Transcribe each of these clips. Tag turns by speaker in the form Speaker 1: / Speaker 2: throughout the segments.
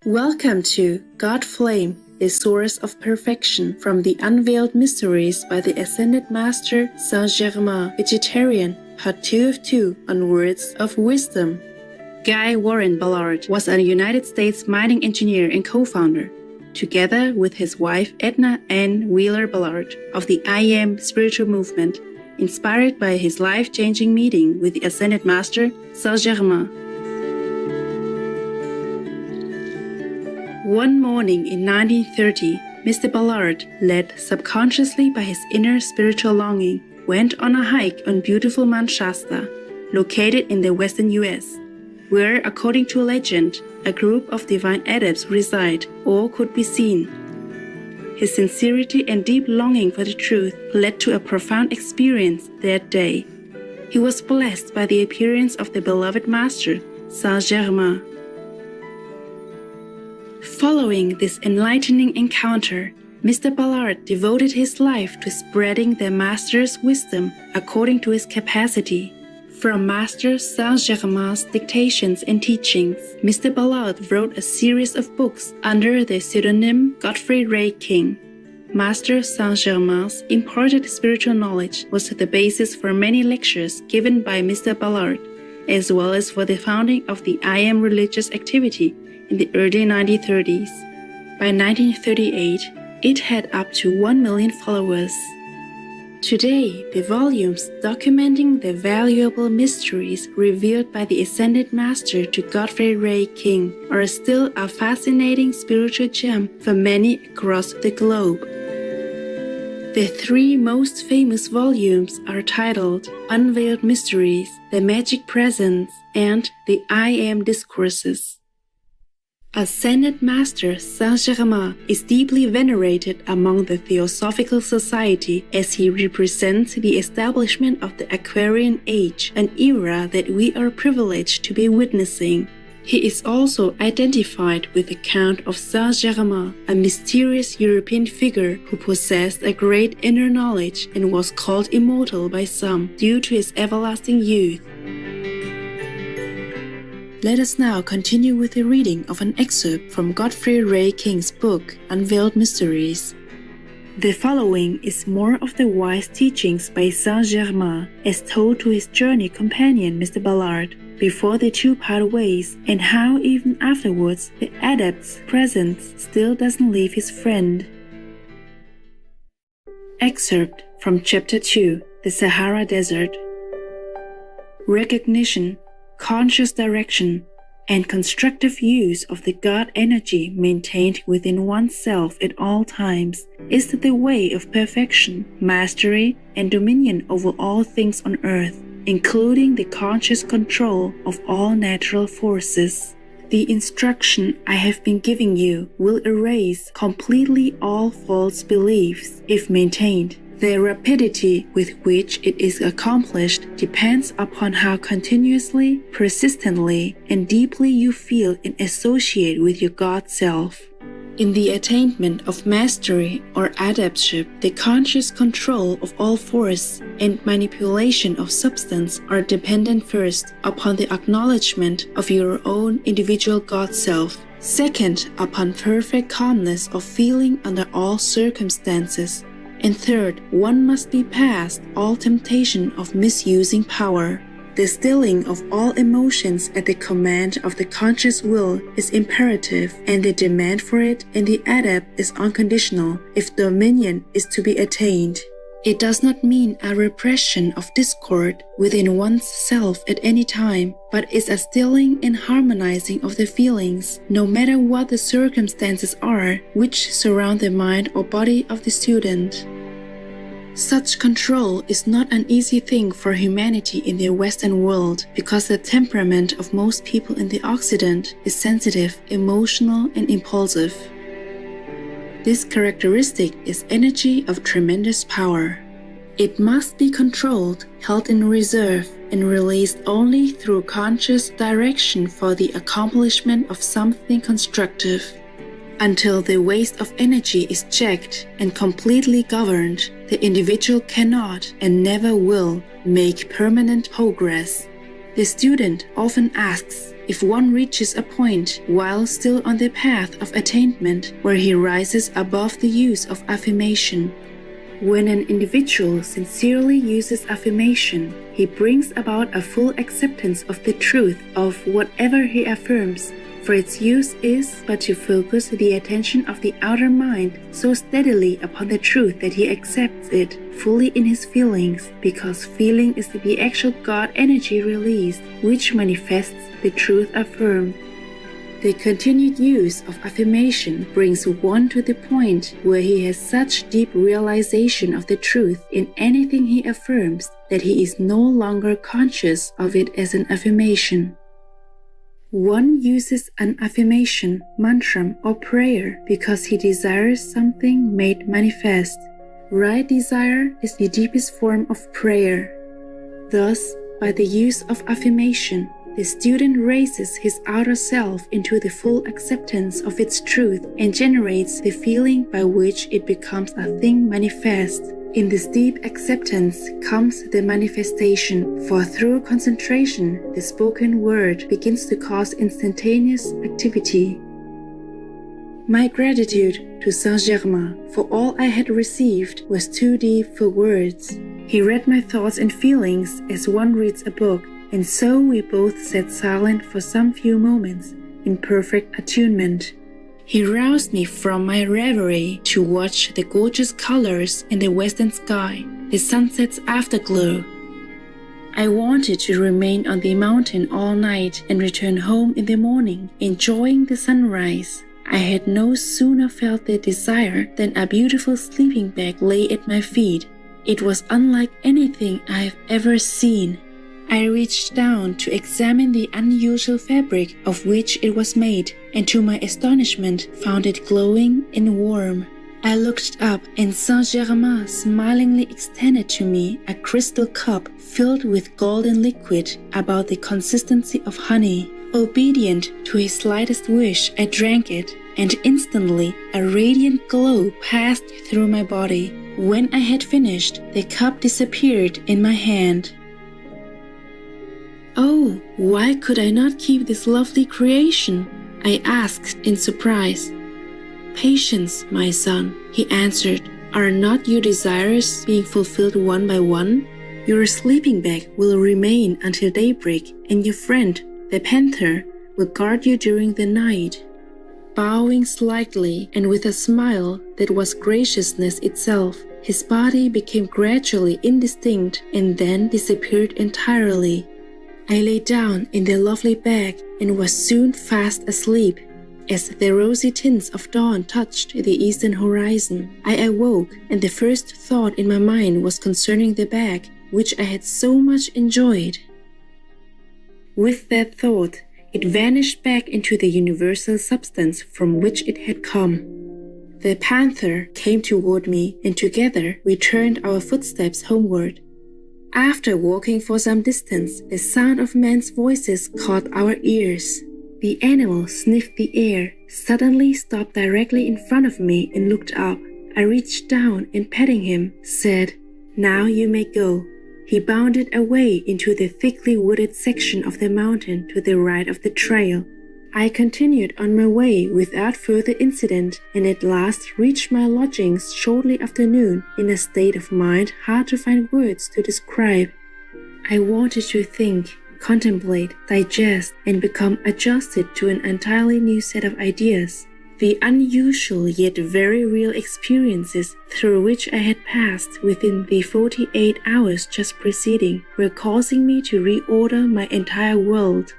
Speaker 1: Welcome to God Flame, the source of perfection from the unveiled mysteries by the Ascended Master Saint Germain, Vegetarian, Part 2 of 2 on Words of Wisdom. Guy Warren Ballard was a United States mining engineer and co-founder, together with his wife Edna Ann Wheeler Ballard, of the I Am spiritual movement, inspired by his life-changing meeting with the Ascended Master Saint Germain. One morning in 1930, Mr. Ballard, led subconsciously by his inner spiritual longing, went on a hike on beautiful Mount Shasta, located in the western U.S., where, according to legend, a group of divine adepts reside or could be seen. His sincerity and deep longing for the truth led to a profound experience that day. He was blessed by the appearance of the beloved Master, Saint Germain. Following this enlightening encounter, Mr. Ballard devoted his life to spreading the Master's wisdom according to his capacity. From Master Saint Germain's dictations and teachings, Mr. Ballard wrote a series of books under the pseudonym Godfrey Ray King. Master Saint Germain's imparted spiritual knowledge was the basis for many lectures given by Mr. Ballard, as well as for the founding of the I Am religious activity in the early 1930s. By 1938, it had up to 1 million followers. Today, the volumes documenting the valuable mysteries revealed by the Ascended Master to Godfrey Ray King are still a fascinating spiritual gem for many across the globe. The three most famous volumes are titled Unveiled Mysteries, The Magic Presence, and The I Am Discourses. Ascended Master Saint Germain is deeply venerated among the Theosophical Society as he represents the establishment of the Aquarian Age, an era that we are privileged to be witnessing. He is also identified with the Count of Saint Germain, a mysterious European figure who possessed a great inner knowledge and was called immortal by some due to his everlasting youth. Let us now continue with the reading of an excerpt from Godfrey Ray King's book, Unveiled Mysteries. The following is more of the wise teachings by Saint Germain as told to his journey companion Mr. Ballard before the two part ways, and how even afterwards the adept's presence still doesn't leave his friend. Excerpt from Chapter 2, The Sahara Desert. Recognition, conscious direction, and constructive use of the God energy maintained within oneself at all times is the way of perfection, mastery, and dominion over all things on earth, including the conscious control of all natural forces. The instruction I have been giving you will erase completely all false beliefs if maintained. The rapidity with which it is accomplished depends upon how continuously, persistently, and deeply you feel and associate with your God Self. In the attainment of mastery or adeptship, the conscious control of all force and manipulation of substance are dependent first upon the acknowledgement of your own individual God Self, second upon perfect calmness of feeling under all circumstances, and third, one must be past all temptation of misusing power. The stilling of all emotions at the command of the conscious will is imperative, and the demand for it in the adept is unconditional if dominion is to be attained. It does not mean a repression of discord within one's self at any time, but is a stilling and harmonizing of the feelings, no matter what the circumstances are which surround the mind or body of the student. Such control is not an easy thing for humanity in the Western world because the temperament of most people in the Occident is sensitive, emotional, and impulsive. This characteristic is energy of tremendous power. It must be controlled, held in reserve, and released only through conscious direction for the accomplishment of something constructive. Until the waste of energy is checked and completely governed, the individual cannot and never will make permanent progress. The student often asks if one reaches a point while still on the path of attainment where he rises above the use of affirmation. When an individual sincerely uses affirmation, he brings about a full acceptance of the truth of whatever he affirms, for its use is but to focus the attention of the outer mind so steadily upon the truth that he accepts it fully in his feelings, because feeling is the actual God energy released, which manifests the truth affirmed. The continued use of affirmation brings one to the point where he has such deep realization of the truth in anything he affirms that he is no longer conscious of it as an affirmation. One uses an affirmation, mantra, or prayer because he desires something made manifest. Right desire is the deepest form of prayer. Thus, by the use of affirmation, the student raises his outer self into the full acceptance of its truth and generates the feeling by which it becomes a thing manifest. In this deep acceptance comes the manifestation, for through concentration, the spoken word begins to cause instantaneous activity. My gratitude to Saint Germain for all I had received was too deep for words. He read my thoughts and feelings as one reads a book, and so we both sat silent for some few moments in perfect attunement. He roused me from my reverie to watch the gorgeous colors in the western sky, the sunset's afterglow. I wanted to remain on the mountain all night and return home in the morning, enjoying the sunrise. I had no sooner felt the desire than a beautiful sleeping bag lay at my feet. It was unlike anything I have ever seen. I reached down to examine the unusual fabric of which it was made, and to my astonishment found it glowing and warm. I looked up, and Saint Germain smilingly extended to me a crystal cup filled with golden liquid about the consistency of honey. Obedient to his slightest wish, I drank it, and instantly a radiant glow passed through my body. When I had finished, the cup disappeared in my hand. "Oh, why could I not keep this lovely creation?" I asked in surprise. "Patience, my son," he answered. "Are not your desires being fulfilled one by one? Your sleeping bag will remain until daybreak, and your friend, the panther, will guard you during the night." Bowing slightly and with a smile that was graciousness itself, his body became gradually indistinct and then disappeared entirely. I lay down in the lovely bag and was soon fast asleep. As the rosy tints of dawn touched the eastern horizon, I awoke, and the first thought in my mind was concerning the bag, which I had so much enjoyed. With that thought, it vanished back into the universal substance from which it had come. The panther came toward me, and together we turned our footsteps homeward. After walking for some distance, the sound of men's voices caught our ears. The animal sniffed the air, suddenly stopped directly in front of me and looked up. I reached down and patting him, said, "Now you may go." He bounded away into the thickly wooded section of the mountain to the right of the trail. I continued on my way without further incident, and at last reached my lodgings shortly after noon in a state of mind hard to find words to describe. I wanted to think, contemplate, digest, and become adjusted to an entirely new set of ideas. The unusual yet very real experiences through which I had passed within the 48 hours just preceding were causing me to reorder my entire world.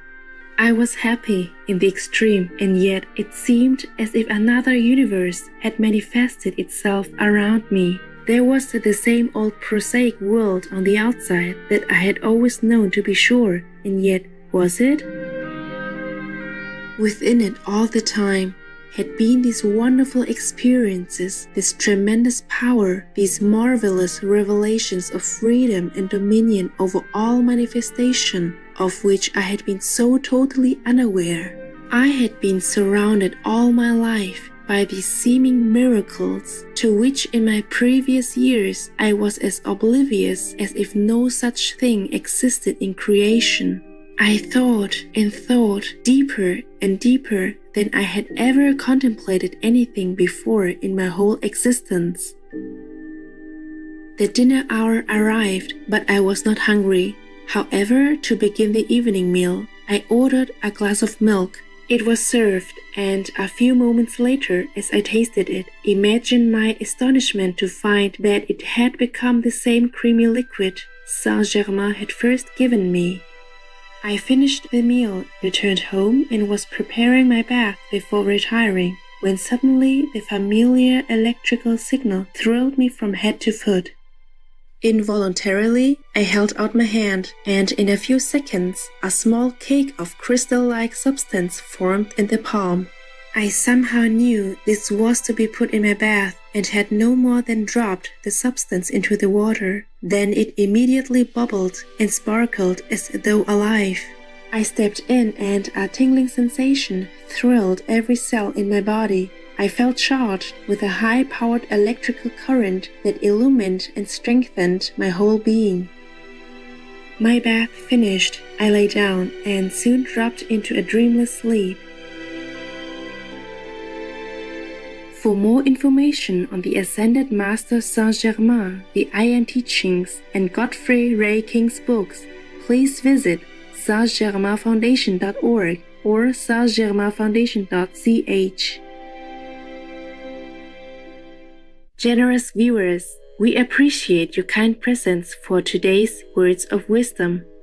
Speaker 1: I was happy in the extreme, and yet it seemed as if another universe had manifested itself around me. There was the same old prosaic world on the outside that I had always known to be sure, and yet was it? Within it all the time had been these wonderful experiences, this tremendous power, these marvelous revelations of freedom and dominion over all manifestation, of which I had been so totally unaware. I had been surrounded all my life by these seeming miracles, to which in my previous years I was as oblivious as if no such thing existed in creation. I thought and thought deeper and deeper than I had ever contemplated anything before in my whole existence. The dinner hour arrived, but I was not hungry. However, to begin the evening meal, I ordered a glass of milk. It was served, and a few moments later, as I tasted it, imagine my astonishment to find that it had become the same creamy liquid Saint Germain had first given me. I finished the meal, returned home, and was preparing my bath before retiring, when suddenly the familiar electrical signal thrilled me from head to foot. Involuntarily, I held out my hand, and in a few seconds, a small cake of crystal-like substance formed in the palm. I somehow knew this was to be put in my bath, and had no more than dropped the substance into the water. Then it immediately bubbled and sparkled as though alive. I stepped in, and a tingling sensation thrilled every cell in my body. I felt charged with a high-powered electrical current that illumined and strengthened my whole being. My bath finished, I lay down and soon dropped into a dreamless sleep. For more information on the Ascended Master Saint Germain, the Iron Teachings, and Godfrey Ray King's books, please visit saintgermainfoundation.org or saintgermainfoundation.ch. Generous viewers, we appreciate your kind presence for today's Words of Wisdom.